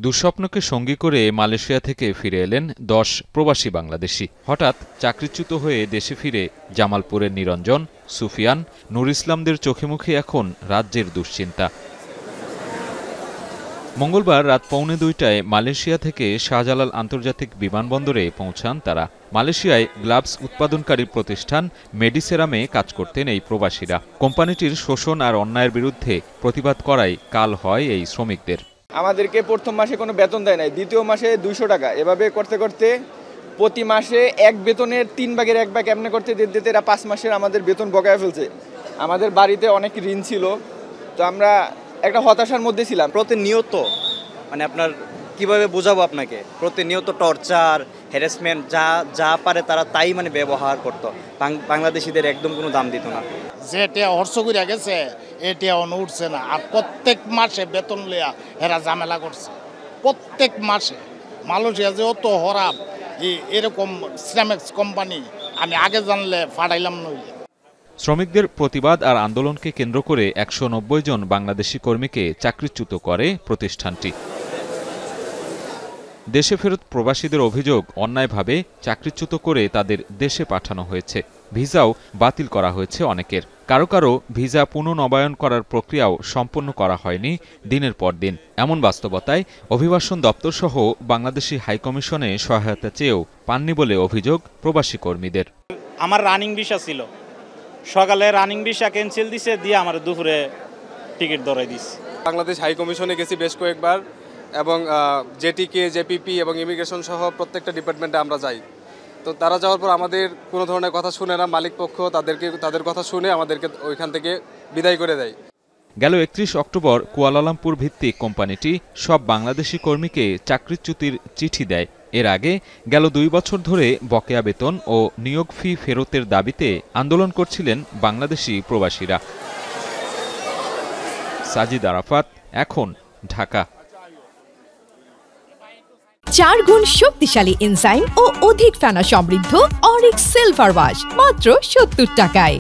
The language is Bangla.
দুঃস্বপ্নকে সঙ্গী করে মালয়েশিয়া থেকে ফিরে এলেন ১০ প্রবাসী বাংলাদেশি। হঠাৎ চাকরিচ্যুত হয়ে দেশে ফিরে জামালপুরের নিরঞ্জন, সুফিয়ান, নূর ইসলামদের চোখে মুখে এখন রাজ্যের দুশ্চিন্তা। মঙ্গলবার রাত ১:৩০টায় মালয়েশিয়া থেকে শাহজালাল আন্তর্জাতিক বিমানবন্দরে পৌঁছান তারা। মালয়েশিয়ায় গ্লাভস উৎপাদনকারী প্রতিষ্ঠান মেডিসেরামে কাজ করতেন এই প্রবাসীরা। কোম্পানিটির শোষণ আর অন্যায়ের বিরুদ্ধে প্রতিবাদ করায় কাল হয় এই শ্রমিকদের। আমাদেরকে প্রথম মাসে কোনো বেতন দেয় নাই, দ্বিতীয় মাসে ২০০ টাকা, এভাবে করতে করতে প্রতি মাসে এক বেতনের ৩ ভাগের 1 ভাগ এমনি করতে দিতে এরা ৫ মাসের আমাদের বেতন বকেয়া ফেলছে। আমাদের বাড়িতে অনেক ঋণ ছিল, তো আমরা একটা হতাশার মধ্যে ছিলাম। প্রতিনিয়ত মানে আপনার কিভাবে বোঝাবো আপনাকে, প্রতিনিয়ত টর্চার, হ্যারাসমেন্ট যা পারে তারা তাই মানে ব্যবহার করতো। বাংলাদেশিদের একদম কোনো দাম দিত না। যেটা হর্ষ করে গেছে এটা উঠছে না, আর প্রত্যেক মাসে বেতন লইয়া এরা ঝামেলা করছে। প্রত্যেক মাসে মালয়েশিয়া যে অত হরাপ, এরকম সিরামিক্স কোম্পানি আমি আগে জানলে ফাটাইলাম নইলে। শ্রমিকদের প্রতিবাদ আর আন্দোলনকে কেন্দ্র করে ১৯০ জন বাংলাদেশি কর্মীকে চাকরিচ্যুত করে প্রতিষ্ঠানটি। দেশে ফেরত প্রবাসীদের অভিযোগ, অন্যায়ভাবে চাকরিচ্যুত করে তাদের দেশে পাঠানো হয়েছে। ভিসাও বাতিল করা হয়েছে অনেকের। কারো কারো ভিসা পুনর্নবায়ন করার প্রক্রিয়াও সম্পন্ন করা হয়নি দিনের পর দিন। এমন বাস্তবতায় অভিবাসন দপ্তরসহ বাংলাদেশি হাইকমিশনে সহায়তা চেয়েও পাননি বলে অভিযোগ প্রবাসী কর্মীদের। আমার রানিং ভিসা ছিল, সকালে রানিং ভিসা ক্যান্সেল দিছে, দিয়ে আমার দুপুরে টিকিট ধরাই দিছে। বাংলাদেশ হাইকমিশনে গেছি বেশ কয়েকবার, এবং জেটিকে, জেপিপি এবং ইমিগ্রেশন সহ প্রত্যেকটা ডিপার্টমেন্টে আমরা যাই। তো তারা যাওয়ার পর আমাদের কোনো ধরনের কথা শুনে না, মালিক পক্ষ তাদের কথা শুনে আমাদেরকে ওইখান থেকে বিদায় করে দেয়। গেল ৩১ অক্টোবর কুয়ালালামপুর ভিত্তিক কোম্পানিটি সব বাংলাদেশি কর্মীকে চাকরিচ্যুতির চিঠি দেয়। এর আগে গেল ২ বছর ধরে বকেয়া বেতন ও নিয়োগ ফি ফেরতের দাবিতে আন্দোলন করছিলেন বাংলাদেশি প্রবাসীরা। সাজিদ আরাফাত, এখন, ঢাকা। ৪ গুণ শক্তিশালী এনজাইম ও অধিক ফেনা সমৃদ্ধ অরিক সিলভার ওয়াশ মাত্র ৭০ টাকায়।